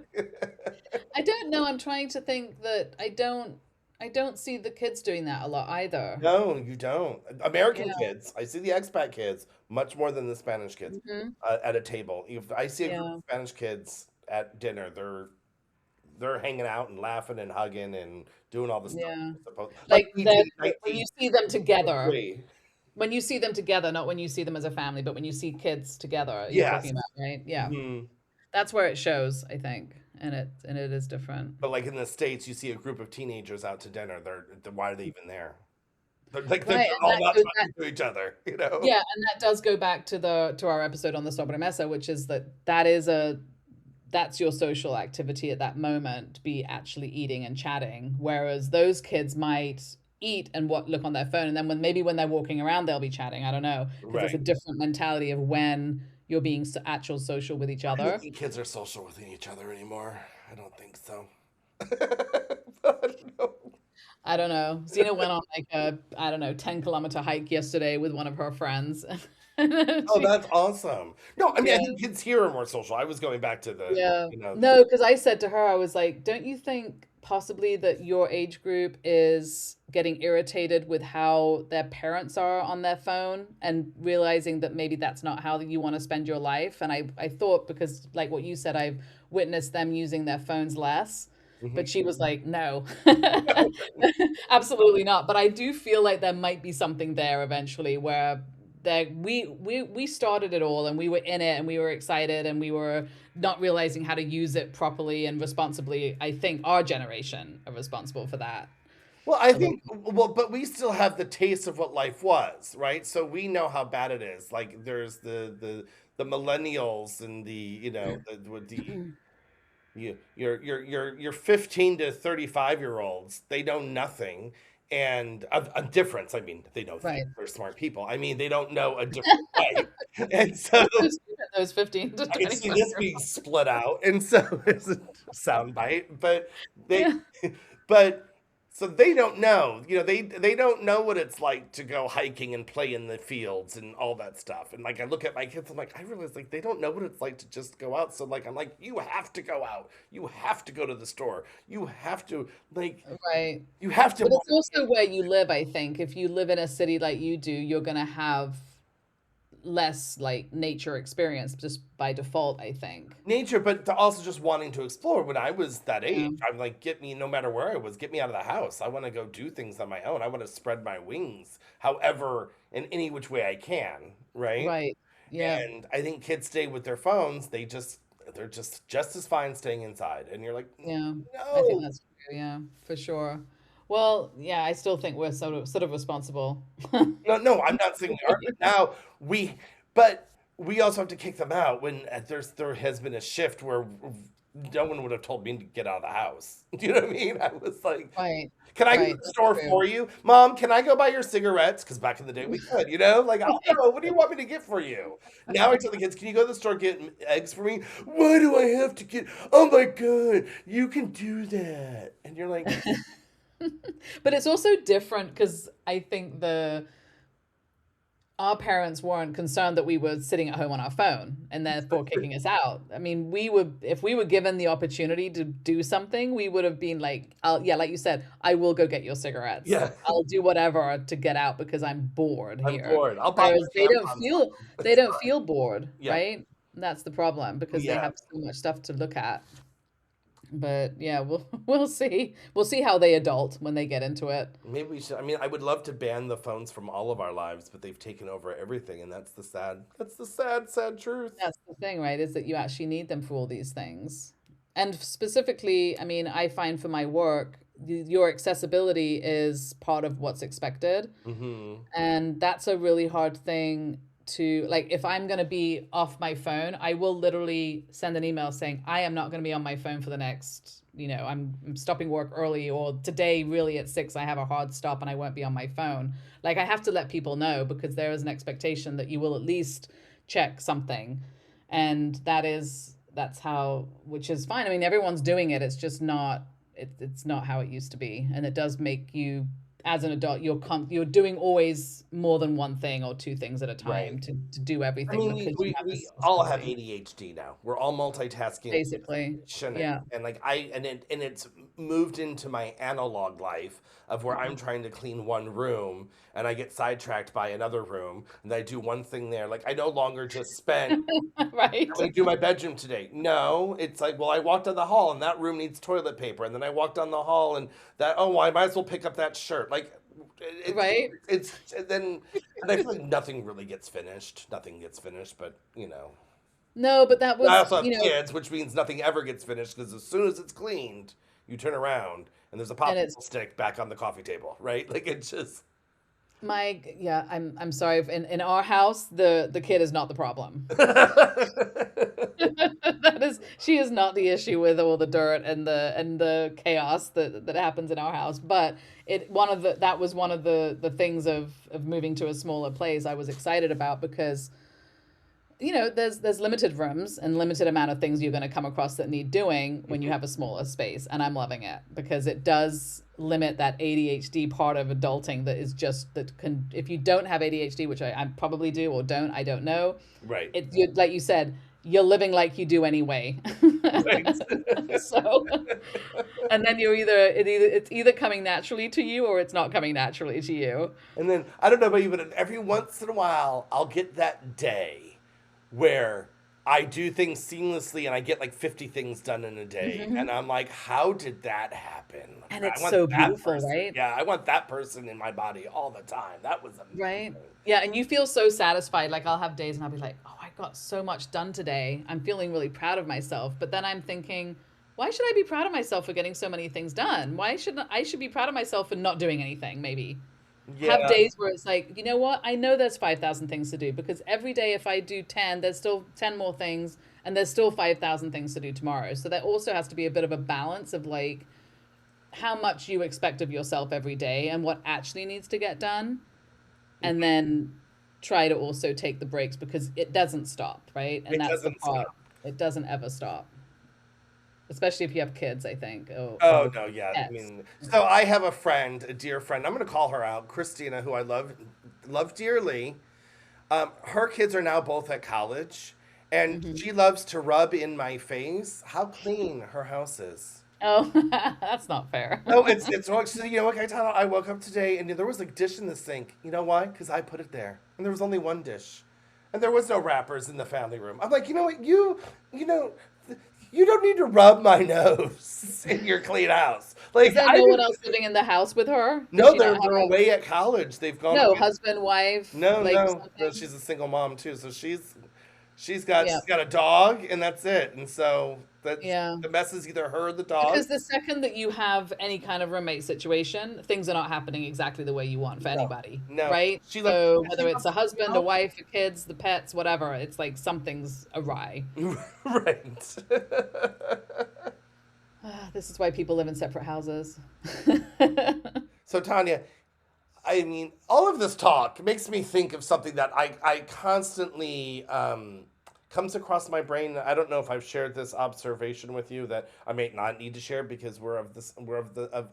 I don't know. I'm trying to think that I don't see the kids doing that a lot either. No, you don't. American Yeah. kids, I see the expat kids much more than the Spanish kids Hmm. at a table. If I see a group Yeah. of Spanish kids at dinner, they're they're hanging out and laughing and hugging and doing all the stuff Yeah. they're supposed like Like that 18, when you 19, see them together, 23. when you see them together, not when you see them as a family, but when you see kids together, you're Yes. talking about, right? Yeah. Hmm. That's where it shows, I think. And it is different. But like in the States, you see a group of teenagers out to dinner. Why are they even there? They're like they're Right. And all that not goes back, talking to each other, you know? yeah, and that does go back to the to our episode on the sobremesa, which is that is a that's your social activity at that moment, be actually eating and chatting. Whereas those kids might eat and what look on their phone, and then when they're walking around, they'll be chatting. I don't know, because it's a Right. different mentality of when you're being actual social with each I don't other. think kids are social with each other anymore. I don't think so. I don't know. I don't know. Zena went on like a, I don't know, 10-kilometer hike yesterday with one of her friends. Oh, She, that's awesome. No, I mean, I yeah. think kids here are more social. I was going back to the, Yeah. you know, No, because I said to her, I was like, don't you think possibly that your age group is getting irritated with how their parents are on their phone and realizing that maybe that's not how you want to spend your life? And I thought, because like what you said, I've witnessed them using their phones less. mhm. But she was like, no, absolutely not. But I do feel like there might be something there eventually where we started it all and we were in it and we were excited and we were not realizing how to use it properly and responsibly. I think our generation are responsible for that Well, I a little. think, well, but we still have the taste of what life was, right? So we know how bad it is. Like there's the millennials and the, you know, the your 15 to 35-year-olds, they know nothing and a difference. I mean, they know things, Right. they're smart people. I mean, they don't know a different way. And so Those 15 to I can see 25 this year being split out, and so it's a sound bite. But they, yeah. but so they don't know. You know, they don't know what it's like to go hiking and play in the fields and all that stuff. And like I look at my kids, I'm like, I realize like they don't know what it's like to just go out. So like I'm like, you have to go out. You have to go to the store. You have to like Right. you have to But it's also where you live, I think. If you live in a city like you do, you're gonna have less like nature experience just by default, I think. nature, but to also just wanting to explore. When I was that age, Yeah. I'm like, get me no matter where I was, get me out of the house. I want to go do things on my own. I want to spread my wings, however, in any which way I can, right? Right. Yeah. And I think kids stay with their phones. They're just as fine staying inside. And you're like, Yeah, I think no, that's true. Yeah, for sure. Well, yeah, I still think we're sort of responsible. no, no. I'm not saying we are, but now we, but we also have to kick them out when there has been a shift where no one would have told me to get out of the house. Do you know what I mean? I was like, Right, can I go to right. the That's store true. for you? Mom, can I go buy your cigarettes? Because back in the day we could, you know? Like, I'll go. What do you want me to get for you? Now I tell the kids, can you go to the store get eggs for me? Why do I have to get, oh my God, you can do that. And you're like, But it's also different because I think the our parents weren't concerned that we were sitting at home on our phone and therefore kicking us out. I mean, we were if we were given the opportunity to do something, we would have been like, yeah, like you said, I will go get your cigarettes. yeah, I'll do whatever to get out because I'm bored I'm here. bored. I'll buy Whereas you tampons. they It's don't fine. feel bored, Yeah, right? That's the problem because they yeah. have so much stuff to look at. But yeah, we'll we'll see. We'll see how they adult when they get into it. Maybe we should. I mean, I would love to ban the phones from all of our lives, but they've taken over everything, and that's the sad, sad truth. That's the thing, right? Is that you actually need them for all these things. And specifically, I mean, I find for my work, your accessibility is part of what's expected. Hmm. And that's a really hard thing to, like, if I'm going to be off my phone, I will literally send an email saying, I am not going to be on my phone for the next, I'm stopping work early, or today, really at 6, I have a hard stop and I won't be on my phone. Like, I have to let people know because there is an expectation that you will at least check something. And that's how, which is fine. I mean, everyone's doing it. It's just not, it's not how it used to be. And it does make you as an adult, you're doing always more than one thing or two things at a Right. time to do I everything mean, because you have we this all have responsibility, ADHD now. We're all multitasking, basically. shouldn't. Yeah. And like and it's moved into my analog life of where I'm trying to clean one room and I get sidetracked by another room and I do one thing there. Like I no longer just spend Right. I'm gonna do my bedroom today. No, it's like, well, I walked down the hall and that room needs toilet paper, and then I walked down the hall and that, oh, well, I might as well pick up that shirt. Like, Right. it's and then and I feel like nothing really gets finished. Nothing gets finished, but No, but that I was, also have kids, which means nothing ever gets finished because as soon as it's cleaned, you turn around and there's a and it's popsicle stick back on the coffee table, right? Like it's just. yeah, I'm sorry. In our house, the kid is not the problem. She is not the issue with all the dirt and the chaos that happens in our house. But that was one of the things of moving to a smaller place I was excited about because there's limited rooms and limited amount of things you're going to come across that need doing when you have a smaller space, and I'm loving it because it does limit that ADHD part of adulting that is just that can, if you don't have ADHD, which I probably do or don't, I don't know, Right. like you said, you're living like you do anyway. Right. So, and then it's either coming naturally to you or it's not coming naturally to you. And then I don't know about you, but every once in a while, I'll get that day where I do things seamlessly and I get like 50 things done in a day. Hmm. And I'm like, how did that happen? And I it's want so that beautiful, person. right? Yeah, I want that person in my body all the time. That was Right. amazing. Yeah, and you feel so satisfied. Like I'll have days and I'll be like, "Oh, I got so much done today. I'm feeling really proud of myself." But then I'm thinking, "Why should I be proud of myself for getting so many things done? Why shouldn't I should be proud of myself for not doing anything, maybe." Have Yeah, days where it's like, "You know what? I know there's 5,000 things to do because every day if I do 10, there's still 10 more things and there's still 5,000 things to do tomorrow." So there also has to be a bit of a balance of like how much you expect of yourself every day and what actually needs to get done, and then try to also take the breaks because it doesn't stop, right? And it that's the doesn't part. stop. It doesn't ever stop, especially if you have kids, I think, Oh or no, yeah. I pets. mean, so I have a friend, a dear friend. I'm going to call her out, Christina, who I love dearly. Her kids are now both at college, and Hmm. she loves to rub in my face how clean her house is. Oh, that's not fair. No, it's wrong. She said, you know what, Gaetano, I woke up today and there was a dish in the sink. You know why? Because I put it there, and there was only one dish, and there was no wrappers in the family room. I'm like, you know what, you know, you don't need to rub my nose in your clean house. Is Like there I no one did. else living in the house with her? Does No, she not have they're away at college. They've gone no away. husband, wife, No, like no, something? she's a single mom too, so Yeah, she's got a dog, and that's it. And so that's yeah. the mess is either her or the dog. Because the second that you have any kind of roommate situation, things are not happening exactly the way you want for No, anybody, no, right? she loves So she whether it's loves a to husband, a help. wife, the kids, the pets, whatever, it's like something's awry. Right. This is why people live in separate houses. So Tanya, I mean, all of this talk makes me think of something that I constantly comes across my brain. I don't know if I've shared this observation with you that I may not need to share because we're of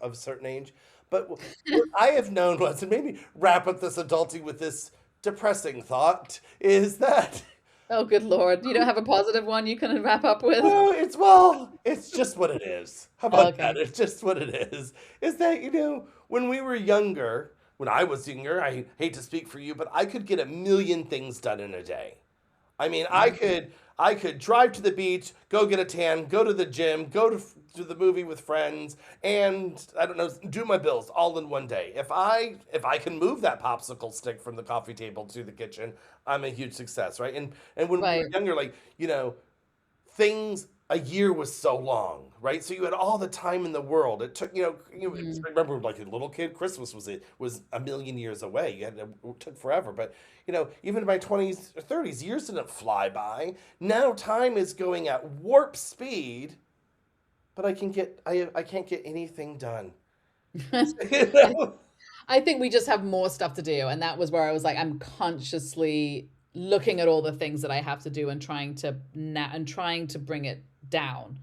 a certain age. But what I have known was, and maybe wrap up this adulting with this depressing thought, is that Oh, good Lord. You don't have a positive one you can wrap up with? oh, it's just what it is. How about that? Okay. It's just what it is. Is that, when we were younger, when I was younger, I hate to speak for you, but I could get a million things done in a day. I mean, I could drive to the beach, go get a tan, go to the gym, go to the movie with friends, and I don't know, do my bills all in one day. If I can move that popsicle stick from the coffee table to the kitchen, I'm a huge success, right? And when we were Right. younger, like, things a year was so long, right? So you had all the time in the world. It took, Mhm. remember like a little kid, Christmas was a million years away. It took forever. But even in my 20s or 30s, years didn't fly by. Now time is going at warp speed, but I can't get anything done. You I know? I think we just have more stuff to do. And that was where I was like, I'm consciously looking at all the things that I have to do and trying to bring it down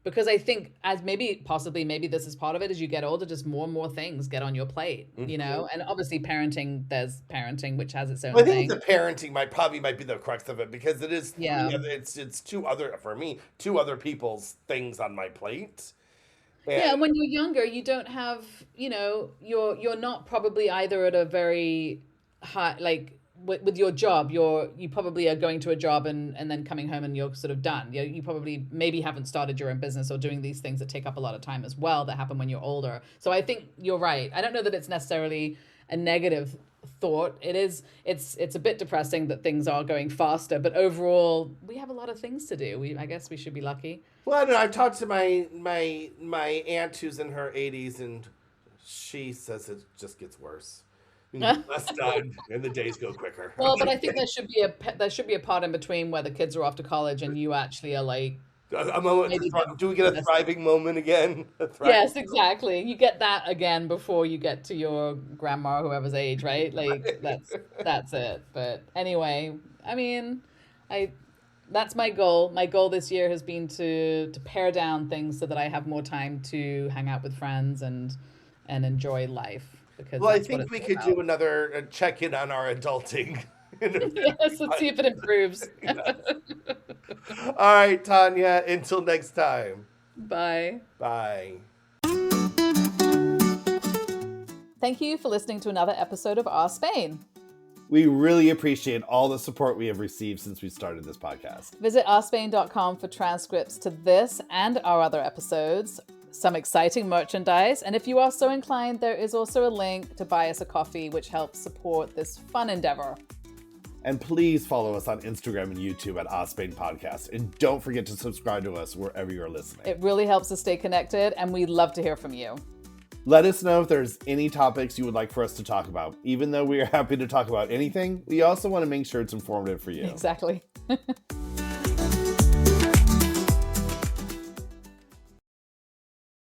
Because I think as possibly maybe this is part of it, as you get older, just more and more things get on your plate, and obviously there's parenting, which has its Well, own I think thing. the parenting might be the crux of it because it is Yeah. it's two other people's things on my plate. Yeah, And and when you're younger, you don't have, you're not probably either at a very high, like with your job, you probably are going to a job and then coming home and you're sort of done. You probably maybe haven't started your own business or doing these things that take up a lot of time as well that happen when you're older. So I think you're right. I don't know that it's necessarily a negative thought. It's a bit depressing that things are going faster, but overall we have a lot of things to do. I guess we should be lucky. well, I don't know. I've talked to my aunt who's in her 80s, and she says it just gets worse. Less done, and the days go quicker. I'm Well, but I like, think there should be a part in between where the kids are off to college and you actually are like maybe do we get a that's thriving moment again? A thriving yes, exactly. You get that again before you get to your grandma or whoever's age, right? Like that's it. But anyway, I mean, I that's my goal. My goal this year has been to pare down things so that I have more time to hang out with friends and enjoy life because Well, I that's what think it's we all could do about. another check in on our adulting. Yes, let's see if it improves. All right, Tanya. Until next time. Bye. Bye. Thank you for listening to another episode of Our Spain. We really appreciate all the support we have received since we started this podcast. Visit ourspain.com for transcripts to this and our other episodes, some exciting merchandise, and if you are so inclined, there is also a link to buy us a coffee, which helps support this fun endeavor. And please follow us on Instagram and YouTube at Ospain Podcast. And don't forget to subscribe to us wherever you're listening. It really helps us stay connected, and we'd love to hear from you. Let us know if there's any topics you would like for us to talk about. Even though we are happy to talk about anything, we also want to make sure it's informative for you. Exactly.